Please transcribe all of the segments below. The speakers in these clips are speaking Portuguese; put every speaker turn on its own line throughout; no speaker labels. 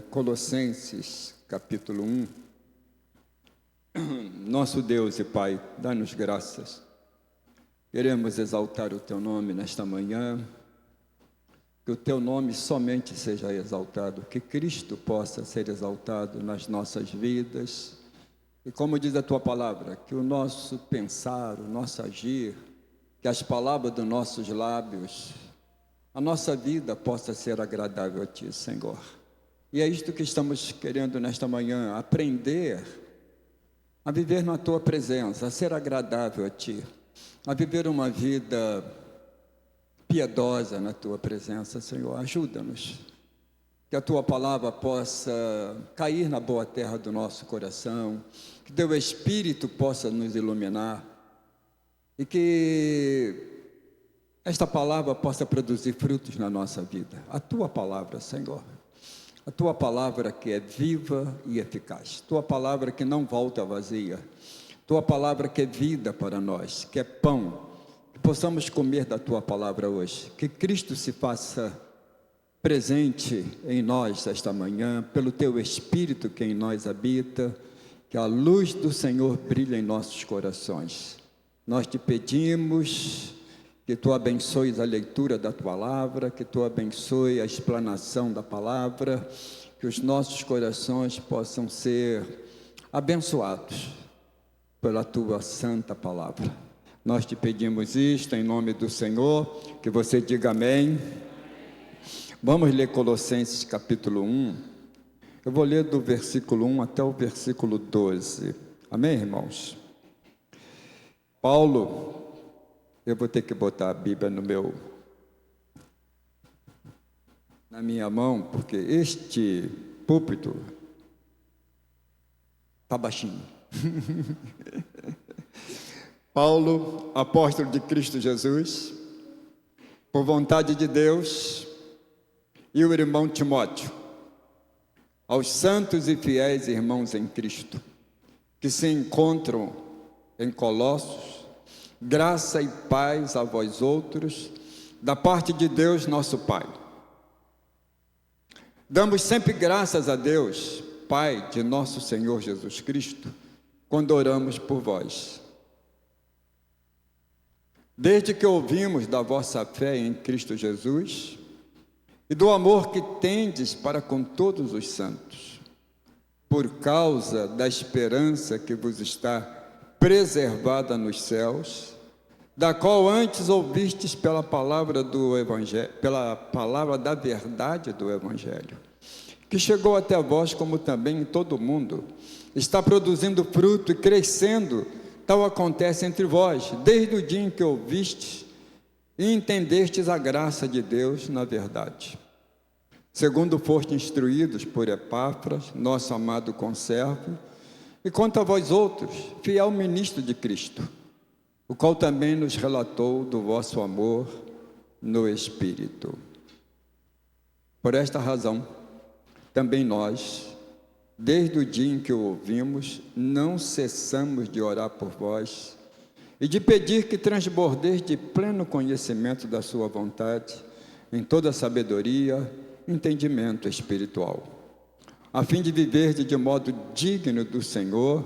Colossenses, capítulo 1. Nosso Deus e Pai, dá-nos graças. Queremos exaltar o Teu nome nesta manhã, que o Teu nome somente seja exaltado, que Cristo possa ser exaltado nas nossas vidas. E como diz a Tua palavra, que o nosso pensar, o nosso agir, que as palavras dos nossos lábios, a nossa vida possa ser agradável a Ti, Senhor. E é isto que estamos querendo nesta manhã, aprender a viver na Tua presença, a ser agradável a Ti, a viver uma vida piedosa na Tua presença, Senhor. Ajuda-nos, que a Tua palavra possa cair na boa terra do nosso coração, que Teu Espírito possa nos iluminar e que esta palavra possa produzir frutos na nossa vida. A Tua palavra, Senhor. A Tua palavra que é viva e eficaz. Tua palavra que não volta vazia. Tua palavra que é vida para nós, que é pão. Que possamos comer da Tua palavra hoje. Que Cristo se faça presente em nós esta manhã, pelo Teu Espírito que em nós habita. Que a luz do Senhor brilhe em nossos corações. Nós te pedimos que Tu abençoes a leitura da Tua palavra, que Tu abençoe a explanação da palavra, que os nossos corações possam ser abençoados pela Tua santa palavra. Nós te pedimos isto em nome do Senhor, que você diga amém. Vamos ler Colossenses capítulo 1. Eu vou ler do versículo 1 até o versículo 12. Amém, irmãos? Paulo... Eu vou ter que botar a Bíblia na minha mão, porque este púlpito está baixinho. Paulo, apóstolo de Cristo Jesus, por vontade de Deus, e o irmão Timóteo, aos santos e fiéis irmãos em Cristo, que se encontram em Colossos, graça e paz a vós outros, da parte de Deus nosso Pai. Damos sempre graças a Deus, Pai de nosso Senhor Jesus Cristo, quando oramos por vós. Desde que ouvimos da vossa fé em Cristo Jesus e do amor que tendes para com todos os santos, por causa da esperança que vos está preservada nos céus, da qual antes ouvistes pela palavra do Evangelho, pela palavra da verdade do Evangelho, que chegou até vós, como também em todo o mundo, está produzindo fruto e crescendo. Tal acontece entre vós, desde o dia em que ouvistes e entendestes a graça de Deus na verdade. Segundo foste instruídos por Epáfras, nosso amado conservo, e quanto a vós outros, fiel ministro de Cristo, o qual também nos relatou do vosso amor no Espírito. Por esta razão, também nós, desde o dia em que o ouvimos, não cessamos de orar por vós e de pedir que transbordeis de pleno conhecimento da sua vontade, em toda sabedoria, entendimento espiritual, a fim de viver de modo digno do Senhor,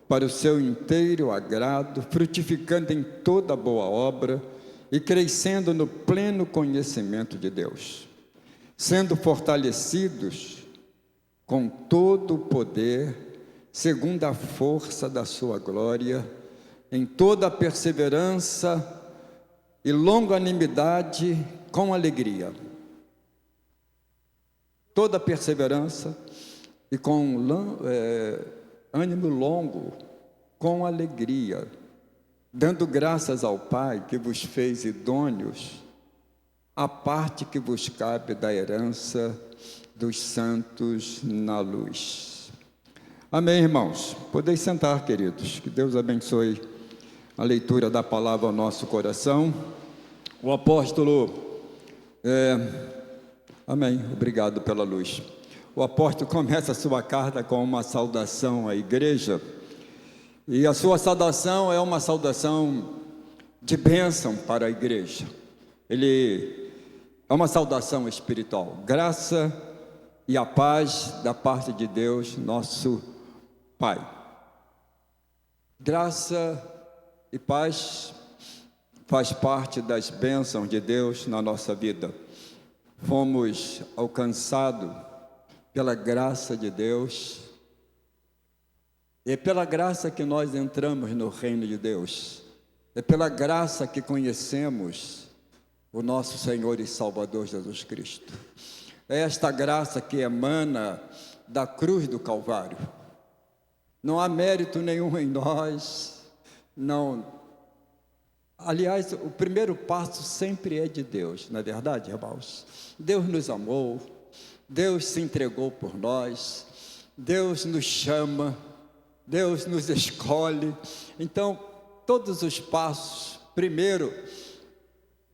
para o seu inteiro agrado, frutificando em toda boa obra e crescendo no pleno conhecimento de Deus, sendo fortalecidos com todo o poder, segundo a força da sua glória, em toda a perseverança e longanimidade com alegria. Toda perseverança e com ânimo longo, com alegria, dando graças ao Pai que vos fez idôneos a parte que vos cabe da herança dos santos na luz. Amém, irmãos? Podeis sentar, queridos. Que Deus abençoe a leitura da palavra ao nosso coração. O apóstolo... Amém, obrigado pela luz. O apóstolo começa a sua carta com uma saudação à igreja, e a sua saudação é uma saudação de bênção para a igreja. Ele é uma saudação espiritual, graça e a paz da parte de Deus, nosso Pai. Graça e paz faz parte das bênçãos de Deus na nossa vida. Fomos alcançados pela graça de Deus. É pela graça que nós entramos no reino de Deus. É pela graça que conhecemos o nosso Senhor e Salvador Jesus Cristo. É esta graça que emana da cruz do Calvário. Não há mérito nenhum em nós, não. Aliás, o primeiro passo sempre é de Deus, não é verdade, irmãos? Deus nos amou, Deus se entregou por nós, Deus nos chama, Deus nos escolhe. Então, todos os passos, primeiro,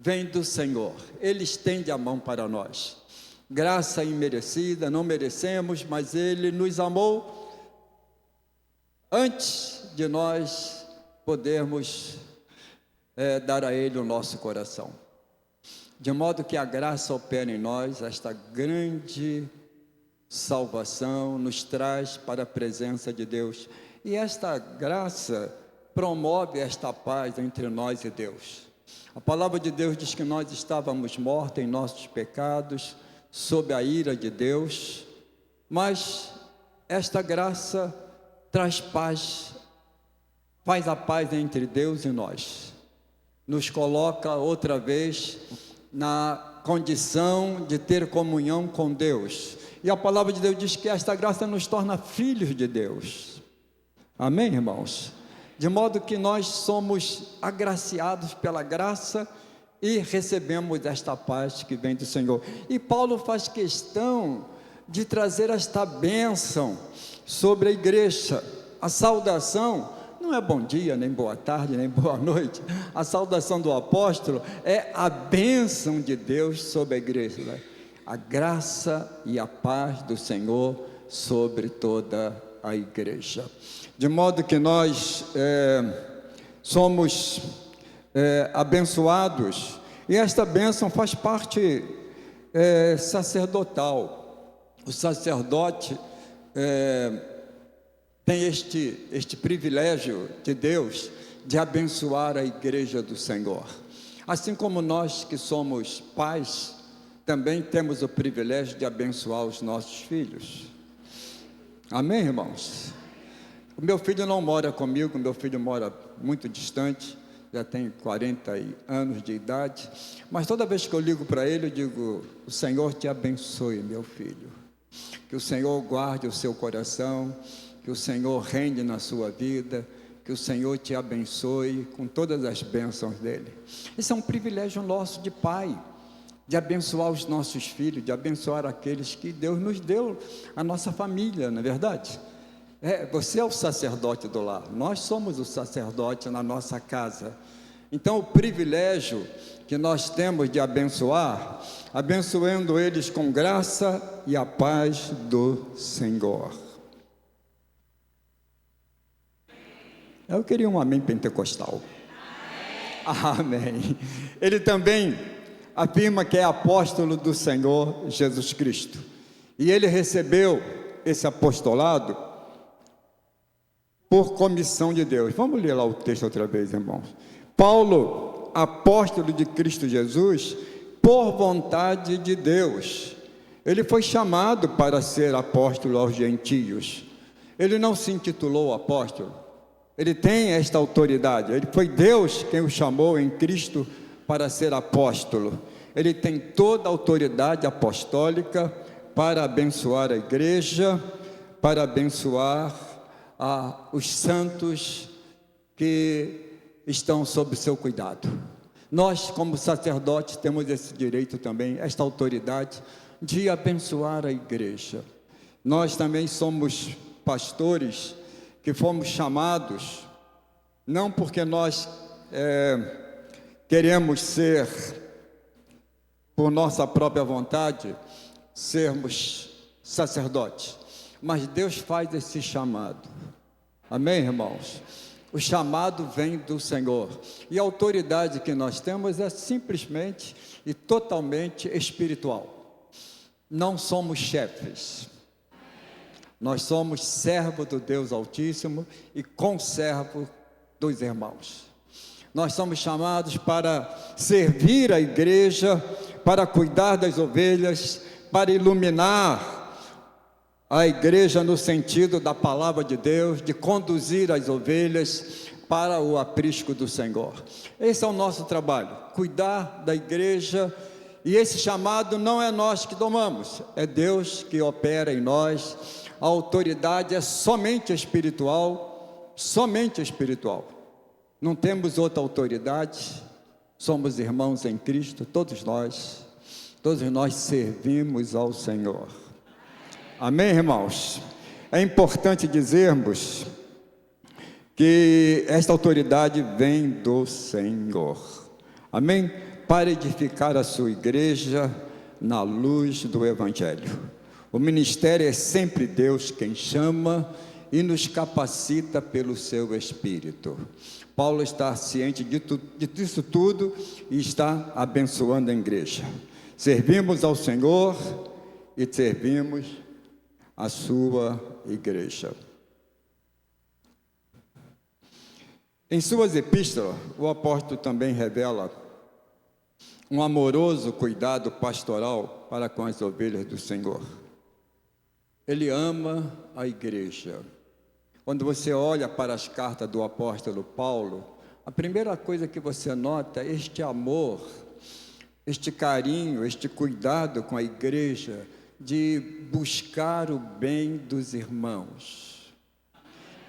vêm do Senhor. Ele estende a mão para nós. Graça imerecida, não merecemos, mas Ele nos amou antes de nós podermos dar a Ele o nosso coração. De modo que a graça opera em nós, esta grande salvação nos traz para a presença de Deus. E esta graça promove esta paz entre nós e Deus. A palavra de Deus diz que nós estávamos mortos em nossos pecados, sob a ira de Deus, mas esta graça traz paz, faz a paz entre Deus e nós, nos coloca outra vez na condição de ter comunhão com Deus. E a palavra de Deus diz que esta graça nos torna filhos de Deus. Amém, irmãos? De modo que nós somos agraciados pela graça e recebemos esta paz que vem do Senhor. E Paulo faz questão de trazer esta bênção sobre a igreja. A saudação não é bom dia, nem boa tarde, nem boa noite. A saudação do apóstolo é a bênção de Deus sobre a igreja, né? A graça e a paz do Senhor sobre toda a igreja. De modo que nós somos abençoados, e esta bênção faz parte sacerdotal. O sacerdote tem este privilégio de Deus de abençoar a igreja do Senhor. Assim como nós que somos pais, também temos o privilégio de abençoar os nossos filhos. Amém, irmãos? O meu filho não mora comigo, meu filho mora muito distante, já tem 40 anos de idade, mas toda vez que eu ligo para ele, eu digo: o Senhor te abençoe, meu filho, que o Senhor guarde o seu coração, que o Senhor reine na sua vida, que o Senhor te abençoe com todas as bênçãos dele. Isso é um privilégio nosso de pai, de abençoar os nossos filhos, de abençoar aqueles que Deus nos deu, a nossa família, não é verdade? Você é o sacerdote do lar, nós somos o sacerdote na nossa casa. Então o privilégio que nós temos de abençoar, abençoando eles com graça e a paz do Senhor. Eu queria um amém pentecostal. Amém. Ele também afirma que é apóstolo do Senhor Jesus Cristo, e ele recebeu esse apostolado por comissão de Deus. Vamos ler lá o texto outra vez, irmãos. Paulo, apóstolo de Cristo Jesus, por vontade de Deus. Ele foi chamado para ser apóstolo aos gentios. Ele não se intitulou apóstolo. Ele tem esta autoridade. Foi Deus quem o chamou em Cristo para ser apóstolo. Ele tem toda a autoridade apostólica para abençoar a igreja, para abençoar os santos que estão sob seu cuidado. Nós, como sacerdotes, temos esse direito também, esta autoridade de abençoar a igreja. Nós também somos pastores que fomos chamados, não porque nós queremos ser, por nossa própria vontade, sermos sacerdotes, mas Deus faz esse chamado. Amém, irmãos? O chamado vem do Senhor, e a autoridade que nós temos é simplesmente e totalmente espiritual. não somos chefes. Nós somos servos do Deus Altíssimo e conservo dos irmãos. Nós somos chamados para servir a igreja, para cuidar das ovelhas, para iluminar a igreja no sentido da palavra de Deus, de conduzir as ovelhas para o aprisco do Senhor. Esse é o nosso trabalho, cuidar da igreja, e esse chamado não é nós que tomamos, é Deus que opera em nós. A autoridade é somente espiritual, somente espiritual. Não temos outra autoridade, somos irmãos em Cristo, todos nós servimos ao Senhor. Amém, irmãos? É importante dizermos que esta autoridade vem do Senhor, amém? Para edificar a sua igreja na luz do Evangelho. O ministério é sempre Deus quem chama e nos capacita pelo seu Espírito. Paulo está ciente disso tudo e está abençoando a igreja. Servimos ao Senhor e servimos a sua igreja. Em suas epístolas, o apóstolo também revela um amoroso cuidado pastoral para com as ovelhas do Senhor. Ele ama a igreja. Quando você olha para as cartas do apóstolo Paulo, a primeira coisa que você nota é este amor, este carinho, este cuidado com a igreja, de buscar o bem dos irmãos.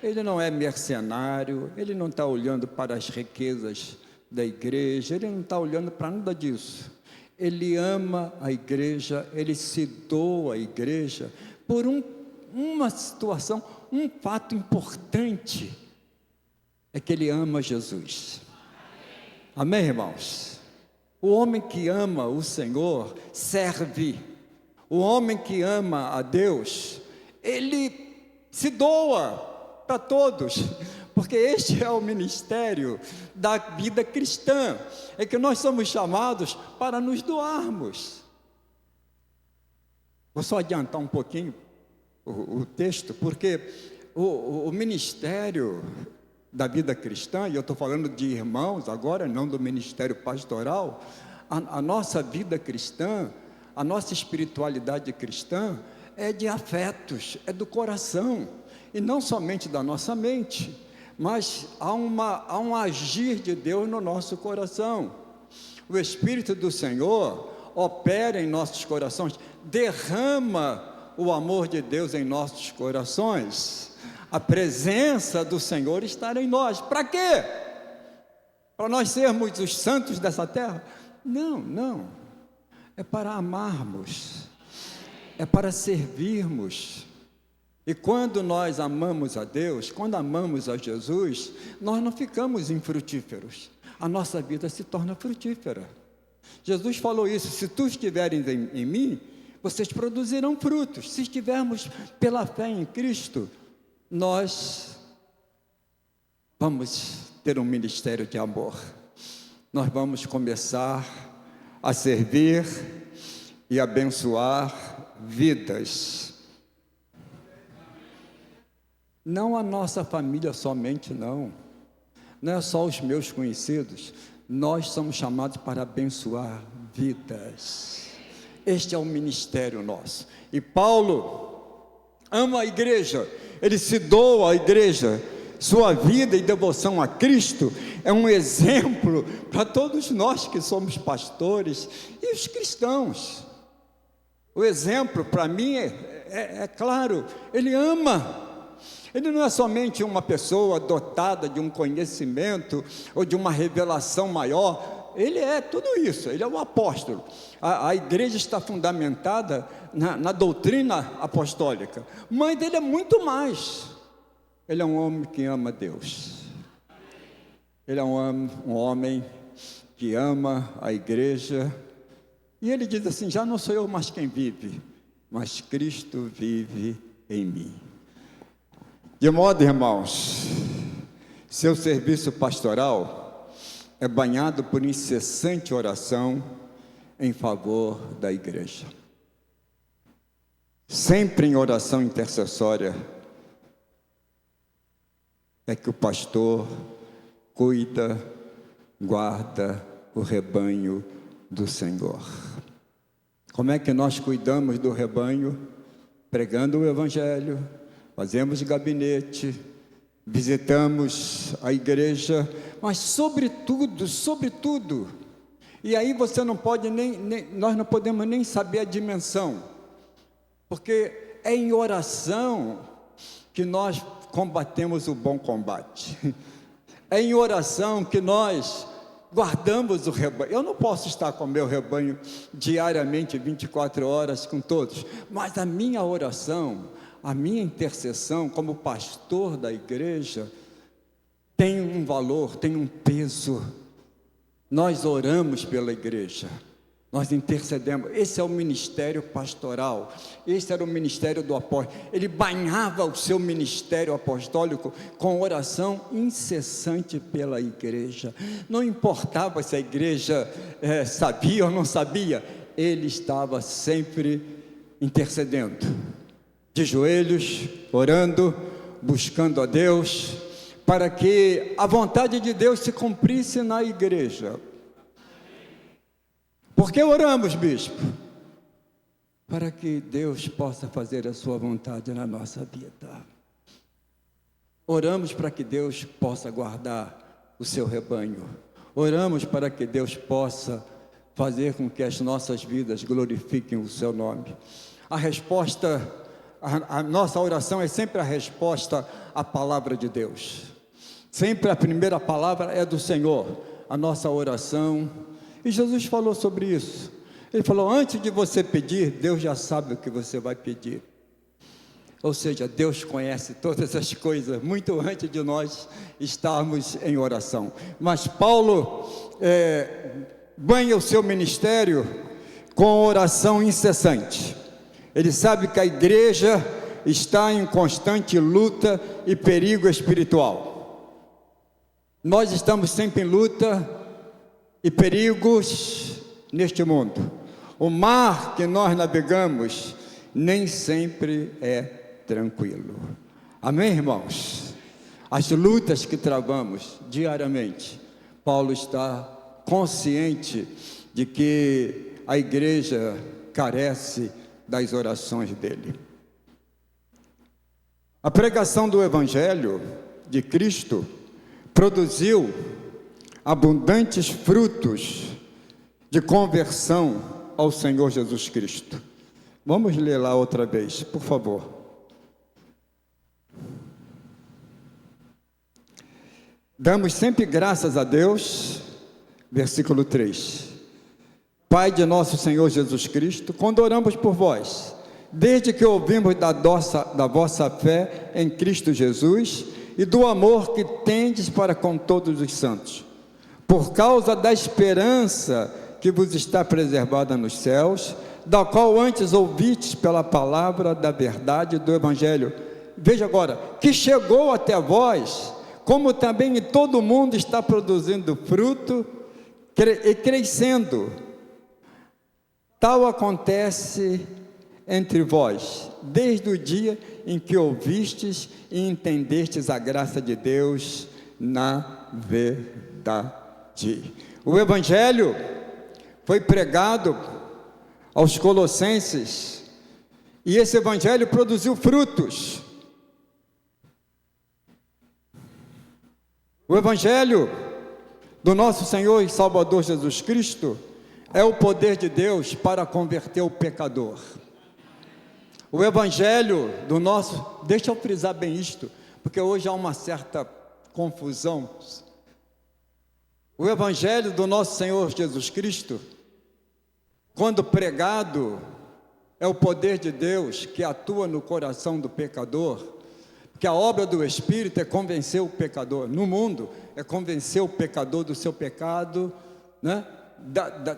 Ele não é mercenário, ele não está olhando para as riquezas da igreja, ele não está olhando para nada disso. Ele ama a igreja, ele se doa à igreja por uma situação, um fato importante, é que ele ama Jesus. Amém, irmãos? O homem que ama o Senhor serve. O homem que ama a Deus, ele se doa para todos, porque este é o ministério da vida cristã, é que nós somos chamados para nos doarmos. Vou só adiantar um pouquinho o texto, porque o ministério da vida cristã, e eu estou falando de irmãos agora, não do ministério pastoral, a nossa vida cristã, a nossa espiritualidade cristã é de afetos, é do coração, e não somente da nossa mente, mas há um agir de Deus no nosso coração. O Espírito do Senhor opera em nossos corações, derrama o amor de Deus em nossos corações. A presença do Senhor está em nós. Para quê? Para nós sermos os santos dessa terra? Não. É para amarmos, é para servirmos. E quando nós amamos a Deus, quando amamos a Jesus, nós não ficamos infrutíferos. A nossa vida se torna frutífera. Jesus falou isso: se tu estiveres em mim, vocês produzirão frutos. Se estivermos pela fé em Cristo, nós vamos ter um ministério de amor. Nós vamos começar a servir e abençoar vidas. Não a nossa família somente, não é só os meus conhecidos. Nós somos chamados para abençoar vidas. Este é o ministério nosso. E Paulo ama a igreja, ele se doa à igreja. Sua vida e devoção a Cristo é um exemplo para todos nós que somos pastores e os cristãos. O exemplo para mim é claro, ele ama. Ele não é somente uma pessoa dotada de um conhecimento ou de uma revelação maior. Ele é tudo isso, ele é um apóstolo. A igreja está fundamentada na doutrina apostólica, mas ele é muito mais. Ele é um homem que ama Deus. Ele é um homem que ama a igreja. E ele diz assim: já não sou eu mais quem vive, mas Cristo vive em mim. De modo, irmãos, seu serviço pastoral é banhado por incessante oração em favor da igreja. sempre em oração intercessória, é que o pastor cuida, guarda o rebanho do Senhor. Como é que nós cuidamos do rebanho? Pregando o Evangelho, fazemos gabinete, visitamos a igreja, mas sobretudo, e aí você não pode nós não podemos nem saber a dimensão, porque é em oração que nós combatemos o bom combate, é em oração que nós guardamos o rebanho. Eu não posso estar com o meu rebanho diariamente, 24 horas com todos, mas a minha oração, a minha intercessão como pastor da igreja tem um valor, tem um peso. Nós oramos pela igreja, nós intercedemos. Esse é o ministério pastoral, esse era o ministério do apóstolo. Ele banhava o seu ministério apostólico com oração incessante pela igreja. Não importava se a igreja sabia ou não sabia, ele estava sempre intercedendo, de joelhos, orando, buscando a Deus, para que a vontade de Deus se cumprisse na igreja. Por que oramos, bispo? Para que Deus possa fazer a sua vontade na nossa vida. Oramos para que Deus possa guardar o seu rebanho. Oramos para que Deus possa fazer com que as nossas vidas glorifiquem o seu nome. A resposta, a nossa oração é sempre a resposta à palavra de Deus. Sempre a primeira palavra é do Senhor, a nossa oração. E Jesus falou sobre isso. Ele falou, antes de você pedir, Deus já sabe o que você vai pedir. Ou seja, Deus conhece todas as coisas, muito antes de nós estarmos em oração. Mas Paulo banha o seu ministério com oração incessante. Ele sabe que a igreja está em constante luta e perigo espiritual. Nós estamos sempre em luta e perigos neste mundo. O mar que nós navegamos nem sempre é tranquilo. Amém, irmãos? As lutas que travamos diariamente, Paulo está consciente de que a igreja carece das orações dele. A pregação do Evangelho de Cristo produziu abundantes frutos de conversão ao Senhor Jesus Cristo. Vamos ler lá outra vez, por favor. Damos sempre graças a Deus, versículo 3. Pai de nosso Senhor Jesus Cristo, quando oramos por vós, desde que ouvimos da vossa fé em Cristo Jesus e do amor que tendes para com todos os santos, por causa da esperança que vos está preservada nos céus, da qual antes ouvistes pela palavra da verdade do Evangelho. Veja agora, que chegou até vós, como também em todo o mundo está produzindo fruto e crescendo. Tal acontece entre vós, desde o dia em que ouvistes e entendestes a graça de Deus na verdade. O Evangelho foi pregado aos Colossenses, e esse Evangelho produziu frutos. O Evangelho do nosso Senhor e Salvador Jesus Cristo é o poder de Deus para converter o pecador. O Evangelho do nosso, deixa eu frisar bem isto, porque hoje há uma certa confusão. O Evangelho do nosso Senhor Jesus Cristo, quando pregado, é o poder de Deus que atua no coração do pecador, porque a obra do Espírito é convencer o pecador, no mundo, é convencer o pecador do seu pecado, né?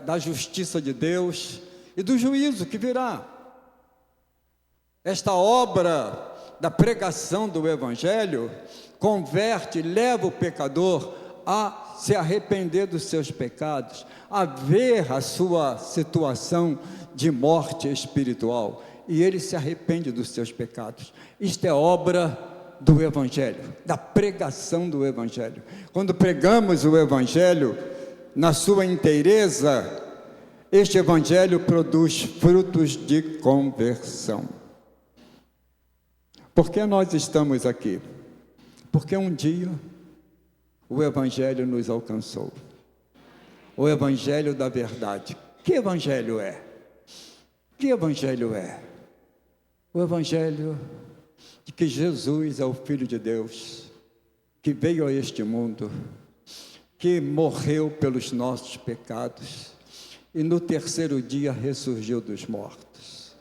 Da justiça de Deus e do juízo que virá. Esta obra da pregação do Evangelho converte, leva o pecador a se arrepender dos seus pecados, a ver a sua situação de morte espiritual e ele se arrepende dos seus pecados. Isto é obra do Evangelho, da pregação do Evangelho. Quando pregamos o Evangelho na sua inteireza, este Evangelho produz frutos de conversão. Por que nós estamos aqui? Porque um dia o Evangelho nos alcançou. O Evangelho da verdade. Que Evangelho é? Que Evangelho é? O Evangelho de que Jesus é o Filho de Deus, que veio a este mundo, que morreu pelos nossos pecados e no terceiro dia ressurgiu dos mortos.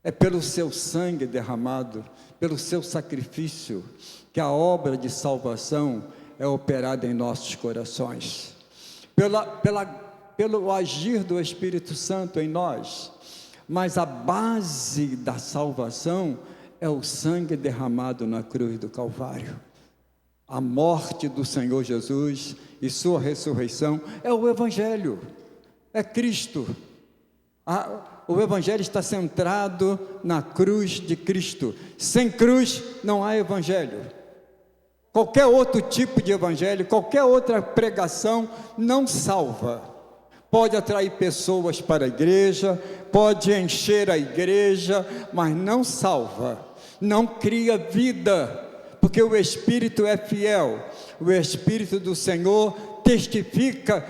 É pelo seu sangue derramado, pelo seu sacrifício, que a obra de salvação é operada em nossos corações. Pelo agir do Espírito Santo em nós. Mas a base da salvação é o sangue derramado na cruz do Calvário. A morte do Senhor Jesus e sua ressurreição é o Evangelho, é Cristo. O Evangelho está centrado na cruz de Cristo. Sem cruz não há Evangelho. Qualquer outro tipo de Evangelho, qualquer outra pregação não salva. Pode atrair pessoas para a igreja, pode encher a igreja, mas não salva, não cria vida, porque o Espírito é fiel. O Espírito do Senhor testifica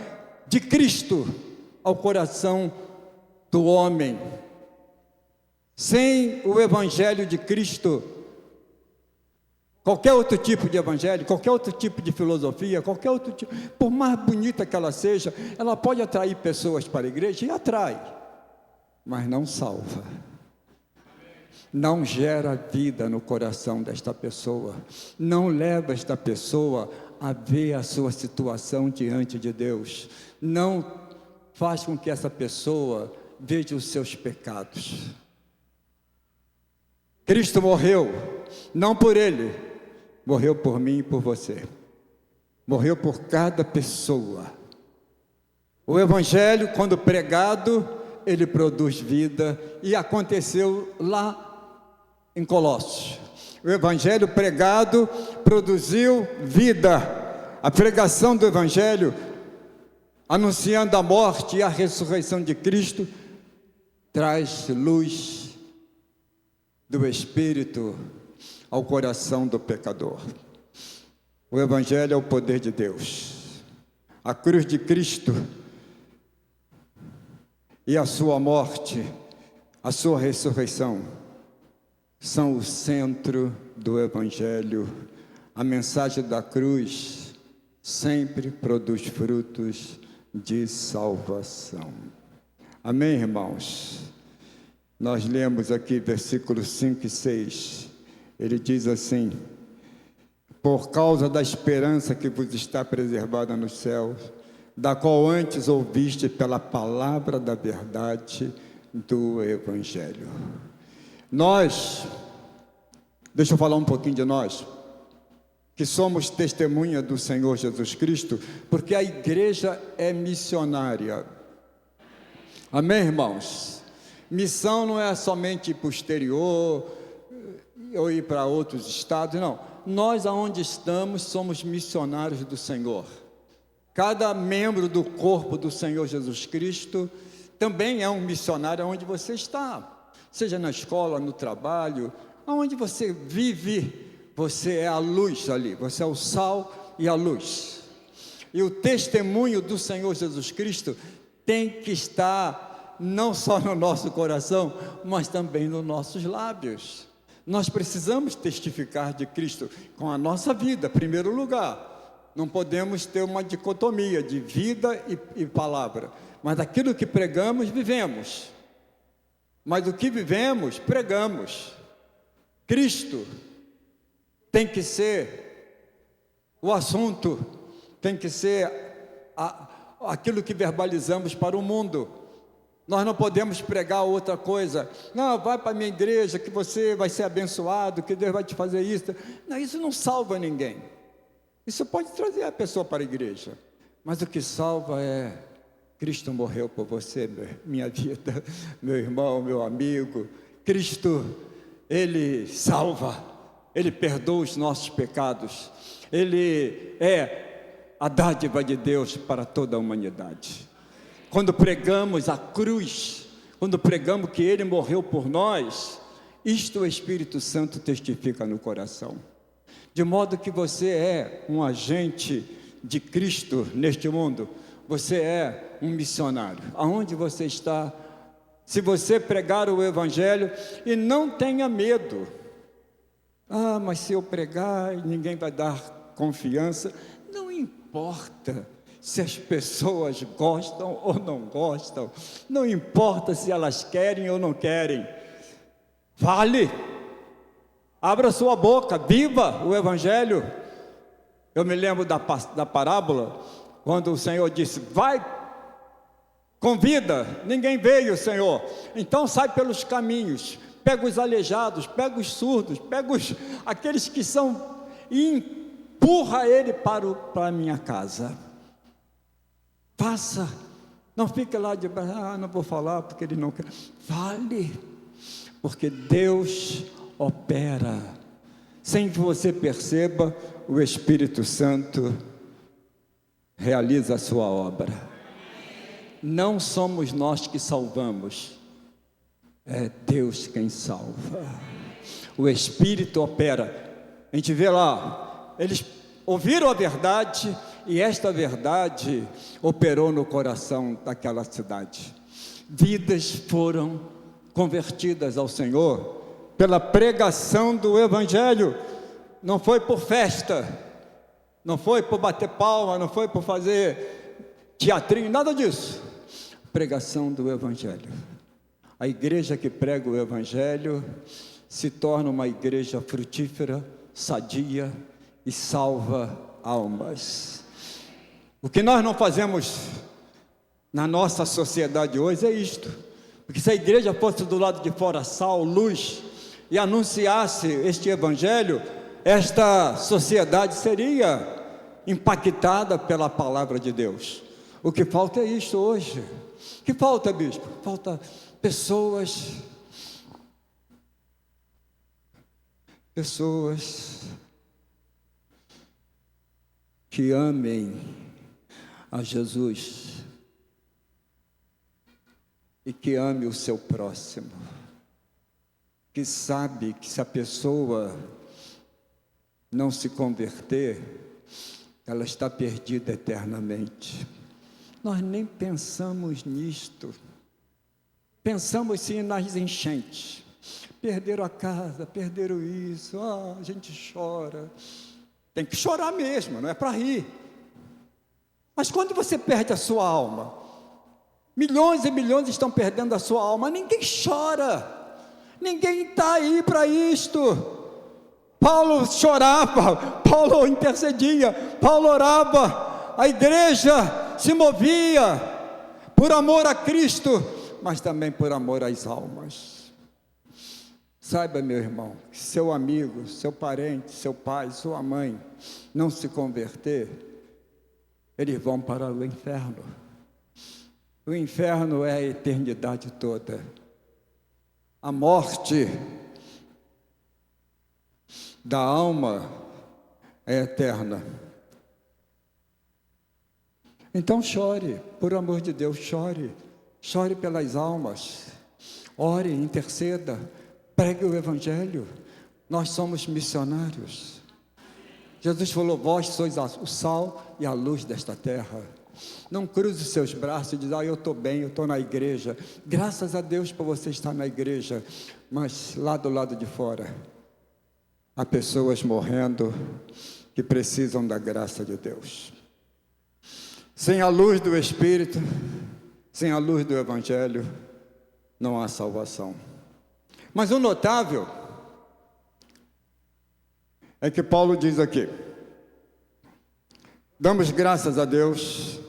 de Cristo ao coração do homem. Sem o Evangelho de Cristo, qualquer outro tipo de evangelho, qualquer outro tipo de filosofia, qualquer outro tipo, por mais bonita que ela seja, ela pode atrair pessoas para a igreja e atrai, mas não salva. Não gera vida no coração desta pessoa, não leva esta pessoa a ver a sua situação diante de Deus, não faz com que essa pessoa veja os seus pecados. Cristo morreu, não por ele, morreu por mim e por você. Morreu por cada pessoa. O Evangelho, quando pregado, ele produz vida. E aconteceu lá em Colossos. O Evangelho pregado produziu vida. A pregação do Evangelho, anunciando a morte e a ressurreição de Cristo, traz luz do Espírito ao coração do pecador. O Evangelho é o poder de Deus. A cruz de Cristo e a sua morte, a sua ressurreição, são o centro do Evangelho. A mensagem da cruz sempre produz frutos de salvação. Amém, irmãos? Nós lemos aqui versículos 5 e 6. Ele diz assim: por causa da esperança que vos está preservada nos céus, da qual antes ouviste pela palavra da verdade do Evangelho. Deixa eu falar um pouquinho de nós, que somos testemunha do Senhor Jesus Cristo, porque a igreja é missionária. Amém, irmãos? Missão não é somente ir para o exterior, ou ir para outros estados, não. Nós, aonde estamos, somos missionários do Senhor. Cada membro do corpo do Senhor Jesus Cristo também é um missionário aonde você está. Seja na escola, no trabalho, aonde você vive, você é a luz ali, você é o sal e a luz. E o testemunho do Senhor Jesus Cristo tem que estar não só no nosso coração, mas também nos nossos lábios. Nós precisamos testificar de Cristo com a nossa vida, em primeiro lugar. Não podemos ter uma dicotomia de vida e palavra. Mas daquilo que pregamos, vivemos. Mas do que vivemos, pregamos. Cristo tem que ser o assunto, tem que ser aquilo que verbalizamos para o mundo. Nós não podemos pregar outra coisa. Não, vai para a minha igreja que você vai ser abençoado, que Deus vai te fazer isso. Não, isso não salva ninguém. Isso pode trazer a pessoa para a igreja. Mas o que salva é Cristo morreu por você, minha vida, meu irmão, meu amigo. Cristo, Ele salva, Ele perdoa os nossos pecados, Ele é a dádiva de Deus para toda a humanidade. Quando pregamos a cruz, quando pregamos que Ele morreu por nós, isto o Espírito Santo testifica no coração. De modo que você é um agente de Cristo neste mundo, você é um missionário. Aonde você está, se você pregar o Evangelho, e não tenha medo. Ah, mas se eu pregar, ninguém vai dar confiança. Não importa se as pessoas gostam ou não gostam, não importa se elas querem ou não querem. Fale, abra sua boca, viva o Evangelho. Eu me lembro da parábola, quando o Senhor disse: vai, convida, ninguém veio, Senhor, então sai pelos caminhos, pega os aleijados, pega os surdos, pega aqueles que são, e empurra ele para a minha casa. Faça, não fique lá de não vou falar porque ele não quer. Fale, porque Deus opera, sem que você perceba, o Espírito Santo realiza a sua obra. Não somos nós que salvamos, é Deus quem salva. O Espírito opera. A gente vê lá, eles ouviram a verdade, e esta verdade operou no coração daquela cidade. Vidas foram convertidas ao Senhor pela pregação do Evangelho. Não foi por festa, não foi por bater palma, não foi por fazer teatrinho, nada disso. Pregação do Evangelho. A igreja que prega o Evangelho se torna uma igreja frutífera, sadia e salva almas. O que nós não fazemos na nossa sociedade hoje é isto, porque se a igreja fosse do lado de fora sal, luz, e anunciasse este Evangelho, esta sociedade seria impactada pela palavra de Deus. O que falta é isto hoje. O que falta, bispo? Falta pessoas que amem a Jesus e que ame o seu próximo, que sabe que se a pessoa não se converter, ela está perdida eternamente. Nós nem pensamos nisto. Pensamos sim nas enchentes. Perderam a casa, perderam isso, a gente chora. Tem que chorar mesmo, não é para rir. Mas quando você perde a sua alma, milhões e milhões estão perdendo a sua alma, ninguém chora. Ninguém está aí para isto. Paulo chorava, Paulo intercedia, Paulo orava, a igreja se movia por amor a Cristo, mas também por amor às almas. Saiba, meu irmão, que seu amigo, seu parente, seu pai, sua mãe não se converter, eles vão para o inferno. O inferno é a eternidade toda. A morte da alma é eterna. Então chore, por amor de Deus, chore. Chore pelas almas. Ore, interceda, pregue o Evangelho. Nós somos missionários. Jesus falou: vós sois o sal e a luz desta terra. Não cruze os seus braços e diz: eu estou bem, eu estou na igreja. Graças a Deus por você estar na igreja, mas lá do lado de fora há pessoas morrendo que precisam da graça de Deus. Sem a luz do Espírito, sem a luz do Evangelho, não há salvação. Mas o notável é que Paulo diz aqui: damos graças a Deus,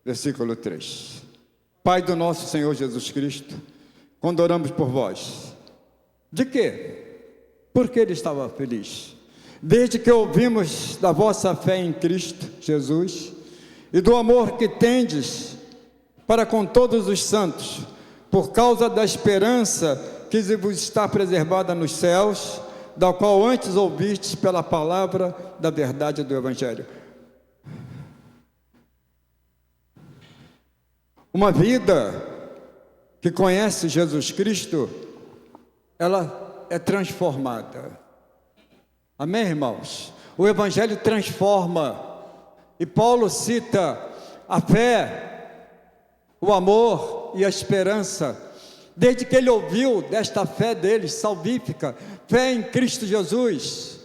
versículo 3, Pai do nosso Senhor Jesus Cristo, quando oramos por vós. De quê? Porque ele estava feliz, desde que ouvimos da vossa fé em Cristo Jesus e do amor que tendes para com todos os santos, por causa da esperança que vos está preservada nos céus, da qual antes ouvistes pela palavra da verdade do Evangelho. Uma vida que conhece Jesus Cristo, ela é transformada. Amém, irmãos? O Evangelho transforma. E Paulo cita a fé, o amor e a esperança. Desde que ele ouviu desta fé deles, salvífica, fé em Cristo Jesus.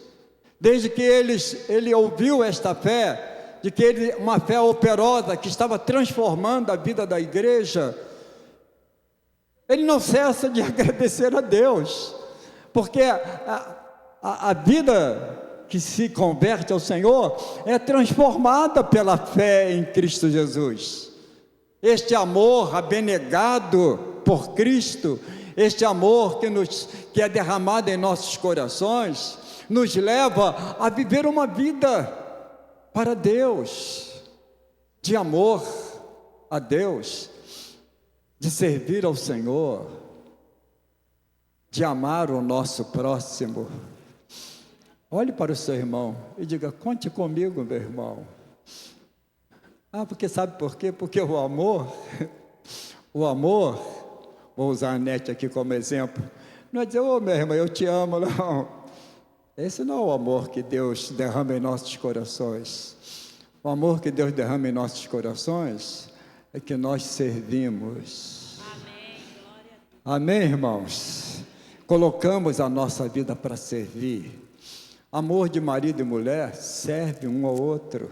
Desde que ele ouviu esta fé, de que uma fé operosa que estava transformando a vida da igreja, ele não cessa de agradecer a Deus, porque a vida que se converte ao Senhor é transformada pela fé em Cristo Jesus. Este amor abnegado por Cristo, este amor que é derramado em nossos corações, nos leva a viver uma vida para Deus, de amor a Deus, de servir ao Senhor, de amar o nosso próximo. Olhe para o seu irmão e diga: conte comigo, meu irmão. Porque sabe por quê? Porque o amor, vou usar a Nete aqui como exemplo, não é dizer: meu irmão, eu te amo, não. Esse não é o amor que Deus derrama em nossos corações. O amor que Deus derrama em nossos corações é que nós servimos. Amém, glória a Deus. Amém, irmãos? Colocamos a nossa vida para servir. Amor de marido e mulher serve um ao outro.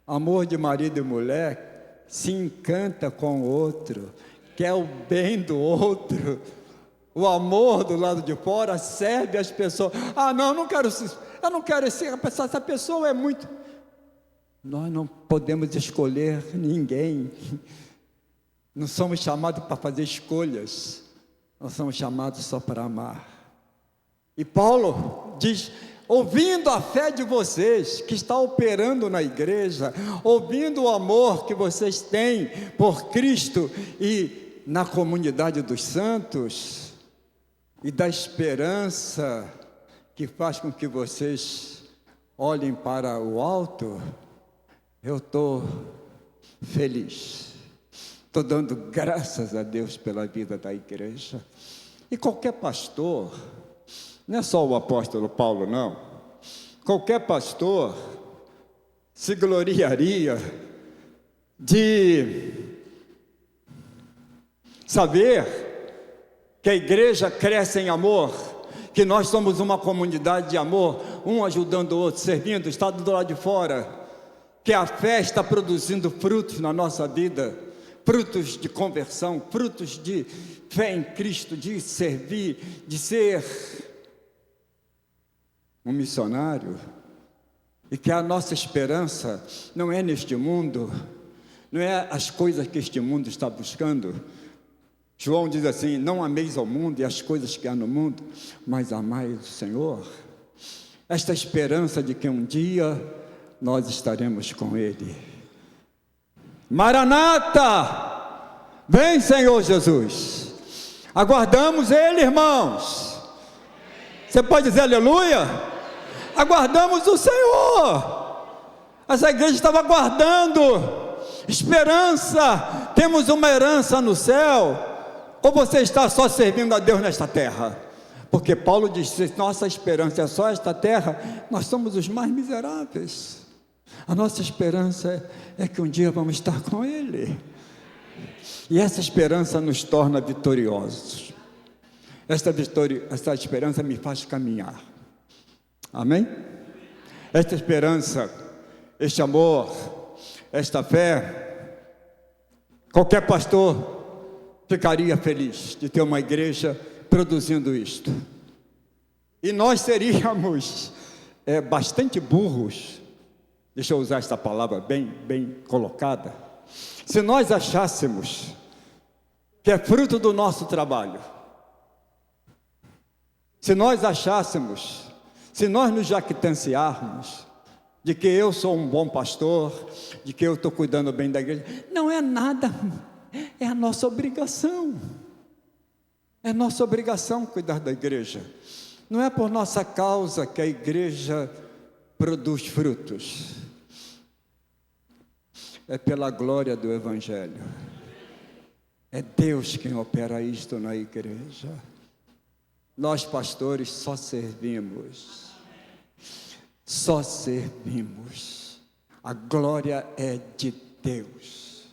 Amor de marido e mulher se encanta com o outro, quer o bem do outro. O amor do lado de fora serve as pessoas. Eu não quero essa pessoa é muito. Nós não podemos escolher ninguém. Não somos chamados para fazer escolhas. Nós somos chamados só para amar. E Paulo diz: ouvindo a fé de vocês, que está operando na igreja, ouvindo o amor que vocês têm por Cristo e na comunidade dos santos, e da esperança que faz com que vocês olhem para o alto, eu estou feliz. Estou dando graças a Deus pela vida da igreja. E qualquer pastor, não é só o apóstolo Paulo, não. Qualquer pastor se gloriaria de saber que a igreja cresce em amor, que nós somos uma comunidade de amor, um ajudando o outro, servindo, está do lado de fora, que a fé está produzindo frutos na nossa vida, frutos de conversão, frutos de fé em Cristo, de servir, de ser um missionário, e que a nossa esperança não é neste mundo, não é as coisas que este mundo está buscando. João diz assim: não ameis ao mundo e as coisas que há no mundo, mas amai o Senhor. Esta esperança de que um dia nós estaremos com Ele. Maranata! Vem, Senhor Jesus. Aguardamos Ele, irmãos. Você pode dizer aleluia? Aguardamos o Senhor. Essa igreja estava aguardando esperança. Temos uma herança no céu. Ou você está só servindo a Deus nesta terra? Porque Paulo diz: se nossa esperança é só esta terra, nós somos os mais miseráveis. A nossa esperança é que um dia vamos estar com Ele. E essa esperança nos torna vitoriosos. Esta esperança me faz caminhar. Amém? Esta esperança, este amor, esta fé, qualquer pastor ficaria feliz de ter uma igreja produzindo isto. E nós seríamos bastante burros, deixa eu usar esta palavra bem colocada, se nós achássemos que é fruto do nosso trabalho, se nós achássemos, se nós nos jactanciarmos de que eu sou um bom pastor, de que eu estou cuidando bem da igreja, não é nada. É a nossa obrigação. É nossa obrigação cuidar da igreja. Não é por nossa causa que a igreja produz frutos. É pela glória do Evangelho. É Deus quem opera isto na igreja. Nós, pastores, só servimos. Só servimos. A glória é de Deus.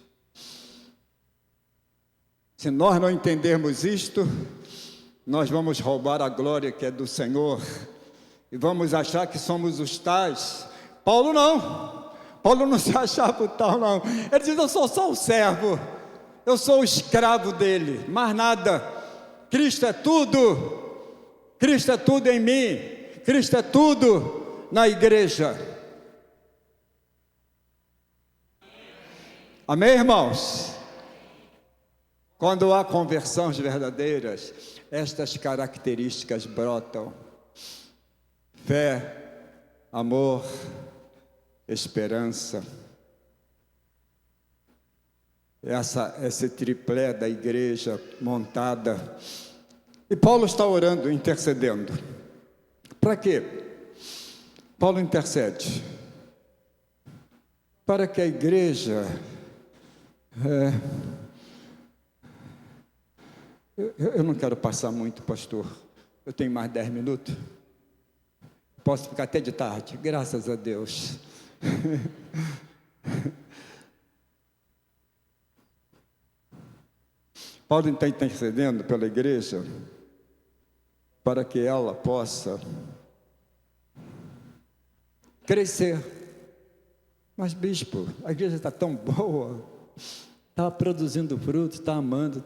Se nós não entendermos isto, nós vamos roubar a glória que é do Senhor e vamos achar que somos os tais. Paulo não se achava o tal, não. Ele diz: eu sou só um servo, eu sou o escravo dele, mais nada. Cristo é tudo em mim, Cristo é tudo na igreja. Amém, irmãos? Quando há conversões verdadeiras, estas características brotam: fé, amor, esperança. Esse triplé da igreja montada. E Paulo está orando, intercedendo. Para quê? Paulo intercede para que a igreja eu não quero passar muito, pastor. Eu tenho mais 10 minutos. Posso ficar até de tarde, graças a Deus. Paulo está intercedendo pela igreja para que ela possa crescer. Mas, bispo, a igreja está tão boa, está produzindo frutos, está amando,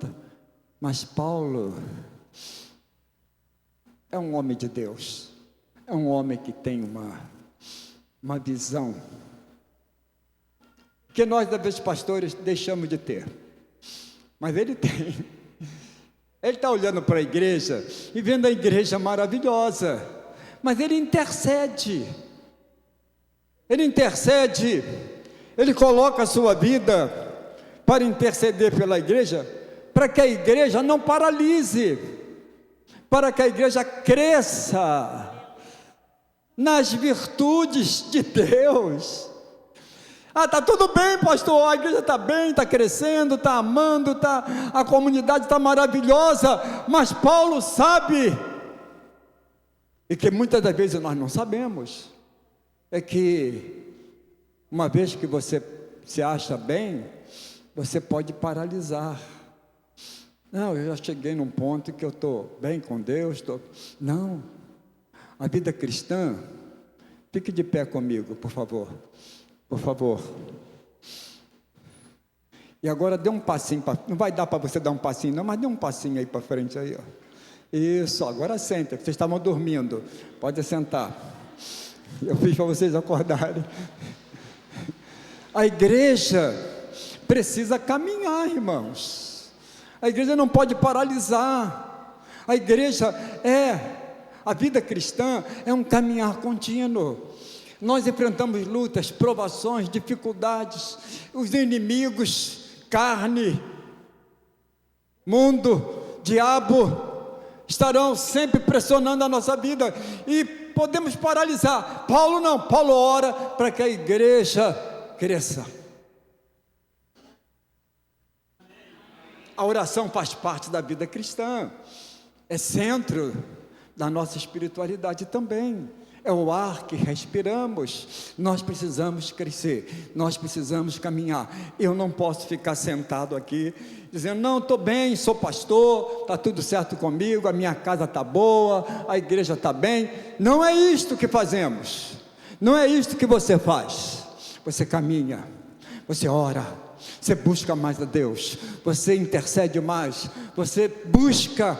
Mas Paulo é um homem de Deus, é um homem que tem uma visão que nós, às vezes, pastores, deixamos de ter, mas ele tem. Ele está olhando para a igreja e vendo a igreja maravilhosa, mas ele intercede, ele coloca a sua vida para interceder pela igreja, para que a igreja não paralise, para que a igreja cresça nas virtudes de Deus. Está tudo bem, pastor, a igreja está bem, está crescendo, está amando, a comunidade está maravilhosa, mas Paulo sabe, e que muitas das vezes nós não sabemos, é que uma vez que você se acha bem, você pode paralisar. Não, eu já cheguei num ponto que eu estou bem com Deus. Não, a vida cristã, fique de pé comigo, por favor. E agora dê um passinho, não vai dar para você dar um passinho não, mas dê um passinho aí para frente aí, ó. Isso, agora senta, vocês estavam dormindo, pode sentar. Eu fiz para vocês acordarem. A igreja precisa caminhar, irmãos. A igreja não pode paralisar. A vida cristã é um caminhar contínuo. Nós enfrentamos lutas, provações, dificuldades, os inimigos, carne, mundo, diabo, estarão sempre pressionando a nossa vida e podemos paralisar. Paulo não, Paulo ora para que a igreja cresça. A oração faz parte da vida cristã, é centro da nossa espiritualidade também. É o ar que respiramos. Nós precisamos crescer, nós precisamos caminhar. Eu não posso ficar sentado aqui dizendo: não, estou bem, sou pastor, está tudo certo comigo, a minha casa está boa, a igreja está bem. Não é isto que fazemos, não é isto que você faz. Você caminha, você ora, você busca mais a Deus, você intercede mais, você busca,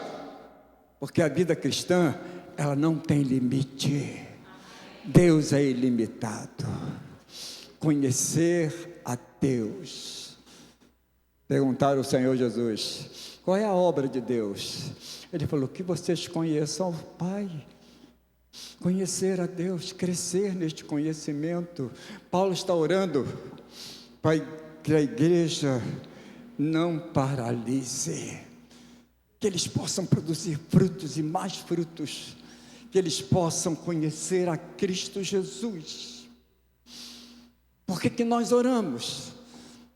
porque a vida cristã, ela não tem limite. Deus é ilimitado. Conhecer a Deus. Perguntaram ao Senhor Jesus: qual é a obra de Deus? Ele falou: que vocês conheçam o Pai. Conhecer a Deus, crescer neste conhecimento. Paulo está orando para que a igreja não paralise. que eles possam produzir frutos e mais frutos, que eles possam conhecer a Cristo Jesus. Por que nós oramos?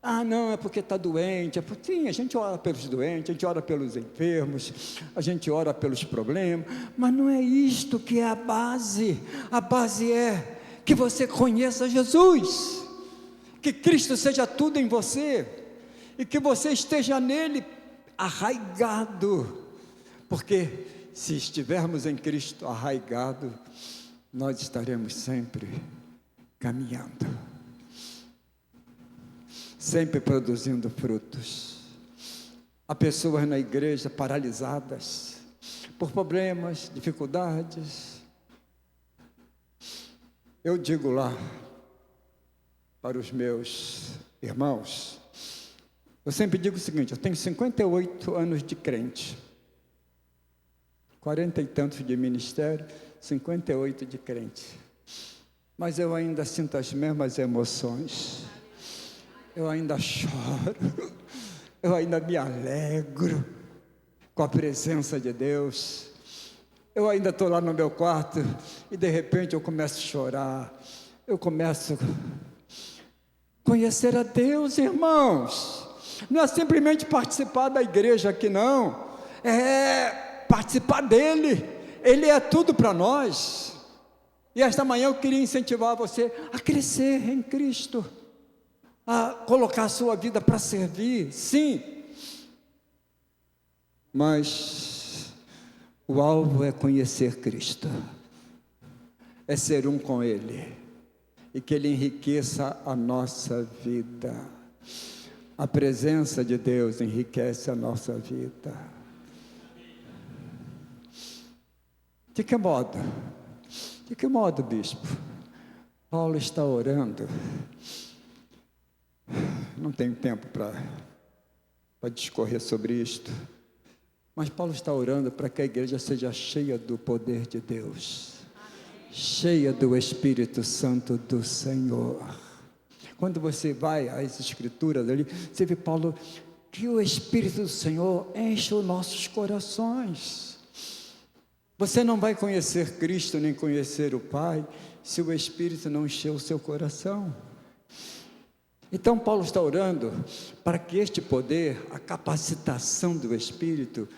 Ah, não, é porque está doente. Sim, a gente ora pelos doentes, a gente ora pelos enfermos, a gente ora pelos problemas, mas não é isto que é a base. A base é que você conheça Jesus, que Cristo seja tudo em você, e que você esteja nele arraigado, porque se estivermos em Cristo arraigado, nós estaremos sempre caminhando, sempre produzindo frutos. Há pessoas na igreja paralisadas por problemas, dificuldades. Eu digo lá para os meus irmãos, eu sempre digo o seguinte: eu tenho 58 anos de crente, 40 e tantos de ministério, 58 de crente, mas eu ainda sinto as mesmas emoções, eu ainda choro, eu ainda me alegro com a presença de Deus. Eu ainda estou lá no meu quarto e de repente eu começo a chorar, eu começo a conhecer a Deus, irmãos. Não é simplesmente participar da igreja aqui, não, é participar dele. Ele é tudo para nós. E esta manhã eu queria incentivar você a crescer em Cristo, a colocar a sua vida para servir, sim, mas o alvo é conhecer Cristo, é ser um com Ele, e que Ele enriqueça a nossa vida. A presença de Deus enriquece a nossa vida. De que modo? De que modo, bispo? Paulo está orando. Não tenho tempo para discorrer sobre isto, mas Paulo está orando para que a igreja seja cheia do poder de Deus, cheia do Espírito Santo do Senhor. Quando você vai às Escrituras ali, você vê Paulo, que o Espírito do Senhor enche os nossos corações. Você não vai conhecer Cristo, nem conhecer o Pai, se o Espírito não encher o seu coração. Então Paulo está orando para que este poder, a capacitação do Espírito,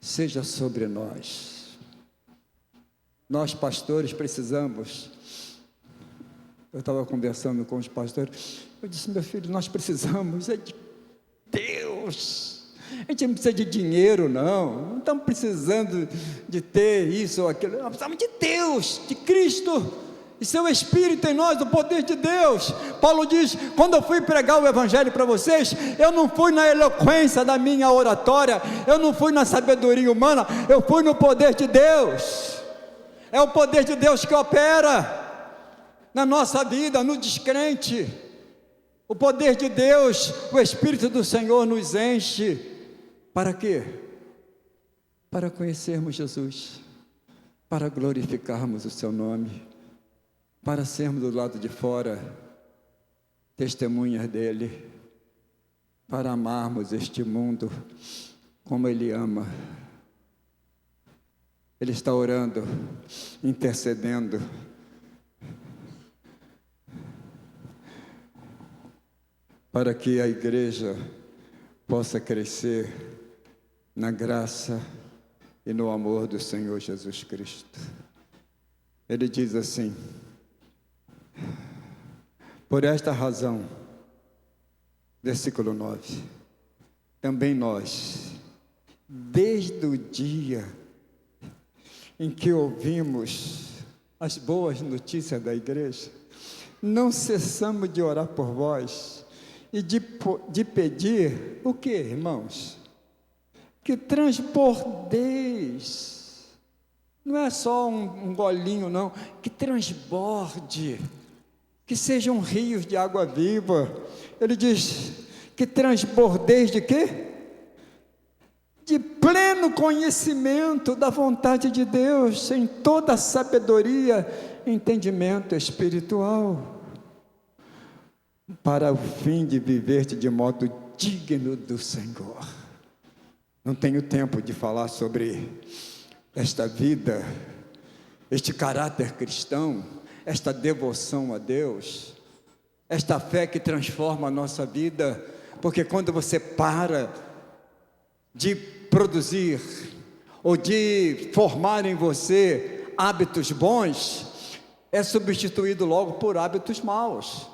seja sobre nós. Nós pastores precisamos. Eu estava conversando com os pastores, eu disse: meu filho, nós precisamos de Deus. A gente não precisa de dinheiro, não estamos precisando de ter isso ou aquilo, nós precisamos de Deus, de Cristo e seu Espírito em nós, o poder de Deus. Paulo diz: quando eu fui pregar o Evangelho para vocês, eu não fui na eloquência da minha oratória, eu não fui na sabedoria humana, eu fui no poder de Deus. É o poder de Deus que opera na nossa vida, no descrente. O poder de Deus, o Espírito do Senhor nos enche. Para quê? Para conhecermos Jesus, para glorificarmos o seu nome, para sermos do lado de fora testemunhas dele, para amarmos este mundo como ele ama. Ele está orando, intercedendo, para que a igreja possa crescer na graça e no amor do Senhor Jesus Cristo. Ele diz assim: por esta razão, versículo 9, também nós, desde o dia em que ouvimos as boas notícias da igreja, não cessamos de orar por vós e de pedir o que, irmãos? Que transbordeis. Não é só um golinho, não. Que transborde, que sejam rios de água viva. Ele diz que transbordeis de quê? De pleno conhecimento da vontade de Deus, em toda sabedoria e entendimento espiritual, para o fim de viver de modo digno do Senhor. Não tenho tempo de falar sobre esta vida, este caráter cristão, esta devoção a Deus, esta fé que transforma a nossa vida, porque quando você para de produzir ou de formar em você hábitos bons, é substituído logo por hábitos maus.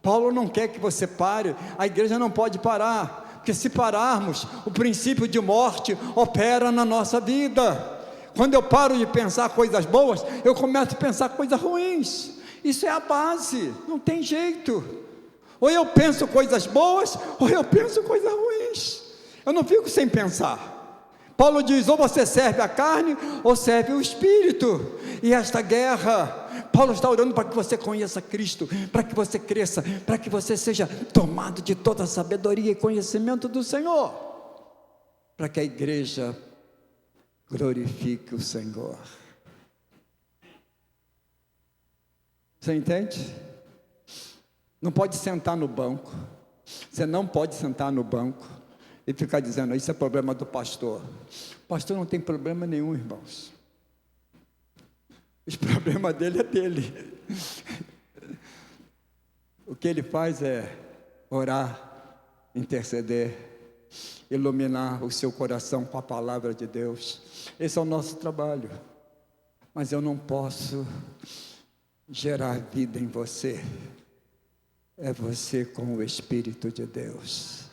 Paulo não quer que você pare, a igreja não pode parar, porque se pararmos, o princípio de morte opera na nossa vida. Quando eu paro de pensar coisas boas, eu começo a pensar coisas ruins. Isso é a base, não tem jeito. Ou eu penso coisas boas, ou eu penso coisas ruins. Eu não fico sem pensar. Paulo diz, ou você serve a carne, ou serve o Espírito. E esta guerra, Paulo está orando para que você conheça Cristo, para que você cresça, para que você seja tomado de toda a sabedoria e conhecimento do Senhor, para que a igreja glorifique o Senhor. Você entende? Não pode sentar no banco. Você não pode sentar no banco e ficar dizendo, isso é problema do pastor. O pastor não tem problema nenhum, irmãos. O problema dele é dele. O que ele faz é orar, interceder, iluminar o seu coração com a palavra de Deus. Esse é o nosso trabalho. Mas eu não posso gerar vida em você. É você com o Espírito de Deus.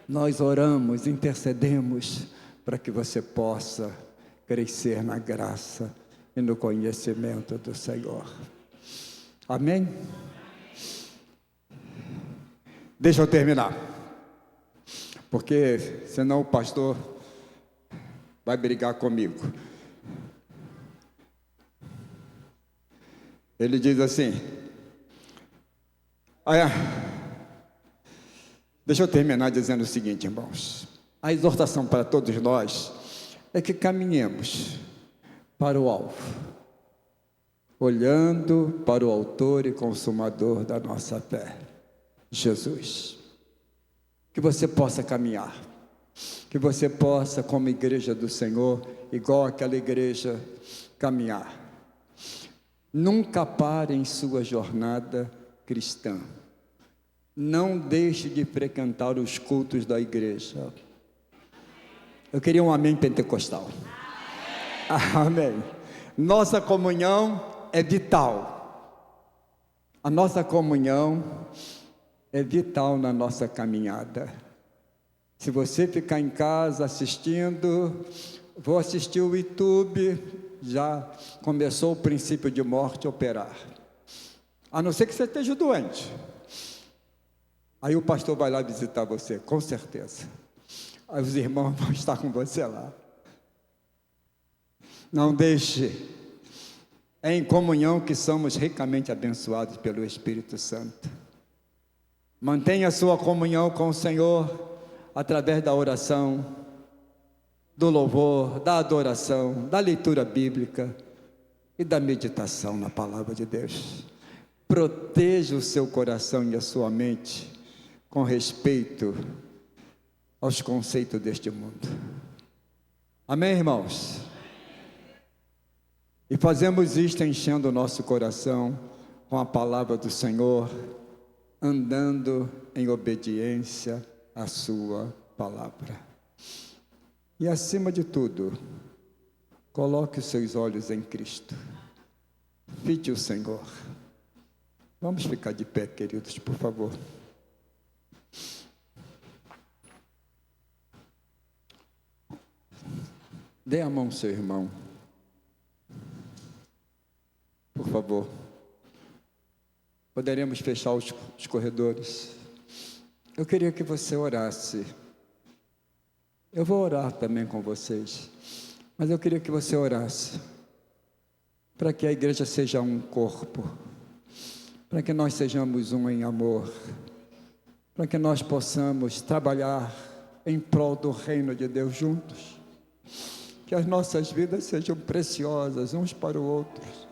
Nós oramos, intercedemos para que você possa crescer na graça e no conhecimento do Senhor. Amém? Deixa eu terminar, porque senão o pastor vai brigar comigo. Ele diz assim, deixa eu terminar dizendo o seguinte, irmãos. A exortação para todos nós é que caminhemos para o alvo, olhando para o autor e consumador da nossa fé, Jesus. Que você possa caminhar, que você possa, como igreja do Senhor, igual aquela igreja, caminhar. Nunca pare em sua jornada cristã. Não deixe de frequentar os cultos da igreja. Eu queria um amém pentecostal. Amém. Nossa comunhão é vital. A nossa comunhão é vital na nossa caminhada. Se você ficar em casa assistindo, vou assistir o YouTube, já começou o princípio de morte operar. A não ser que você esteja doente. Aí o pastor vai lá visitar você, com certeza. Aí os irmãos vão estar com você lá. Não deixe. É em comunhão que somos ricamente abençoados pelo Espírito Santo. Mantenha a sua comunhão com o Senhor através da oração, do louvor, da adoração, da leitura bíblica e da meditação na palavra de Deus. Proteja o seu coração e a sua mente com respeito aos conceitos deste mundo. Amém, irmãos? E fazemos isto enchendo o nosso coração com a palavra do Senhor, andando em obediência à sua palavra. E acima de tudo, coloque os seus olhos em Cristo. Fite o Senhor. Vamos ficar de pé, queridos, por favor. Dê a mão ao seu irmão. Por favor. Poderemos fechar os corredores. Eu queria que você orasse. Eu vou orar também com vocês. Mas eu queria que você orasse. Para que a igreja seja um corpo. Para que nós sejamos um em amor. Para que nós possamos trabalhar em prol do reino de Deus juntos. Que as nossas vidas sejam preciosas uns para os outros.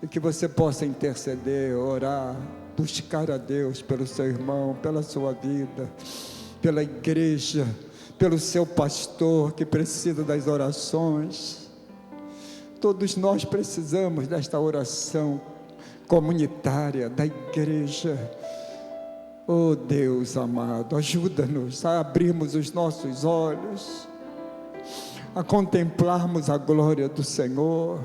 E que você possa interceder, orar, buscar a Deus pelo seu irmão, pela sua vida, pela igreja, pelo seu pastor que precisa das orações. Todos nós precisamos desta oração comunitária da igreja. Oh Deus amado, ajuda-nos a abrirmos os nossos olhos, a contemplarmos a glória do Senhor.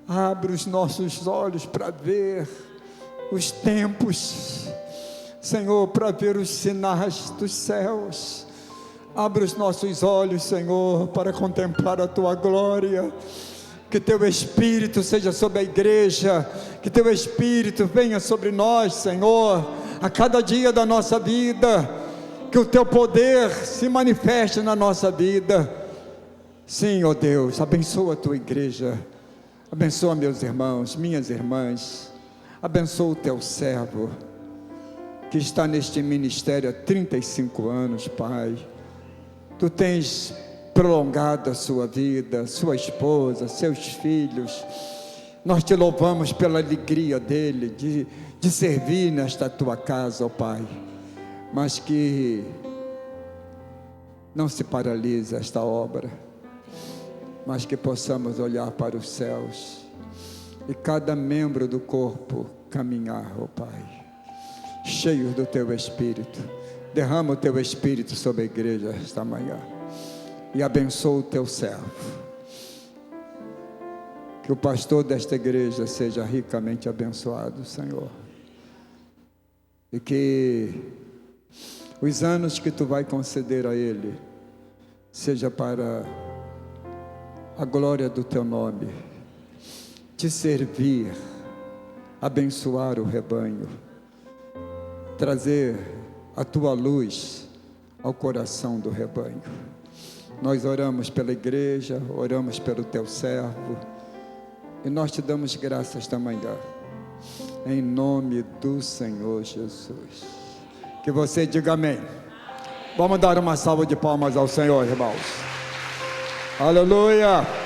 Abre os nossos olhos para ver os tempos, Senhor, para ver os sinais dos céus. Abre os nossos olhos, Senhor, para contemplar a Tua glória. Que Teu Espírito seja sobre a igreja, que Teu Espírito venha sobre nós, Senhor, a cada dia da nossa vida, que o Teu poder se manifeste na nossa vida. Sim, ó Deus, abençoa a Tua igreja, abençoa meus irmãos, minhas irmãs, abençoa o Teu servo, que está neste ministério há 35 anos, Pai. Tu tens prolongado a sua vida, sua esposa, seus filhos. Nós Te louvamos pela alegria dele, de servir nesta Tua casa, ó Pai. Mas que não se paralise esta obra, mas que possamos olhar para os céus e cada membro do corpo caminhar, ó Pai, cheios do Teu Espírito. Derrama o Teu Espírito sobre a igreja esta manhã e abençoa o Teu servo. Que o pastor desta igreja seja ricamente abençoado, Senhor, e que os anos que Tu vai conceder a ele seja para a glória do Teu nome, Te servir, abençoar o rebanho, trazer a Tua luz ao coração do rebanho. Nós oramos pela igreja, oramos pelo Teu servo, e nós Te damos graças esta manhã, em nome do Senhor Jesus. Que você diga amém. Vamos dar uma salva de palmas ao Senhor, irmãos. Aleluia.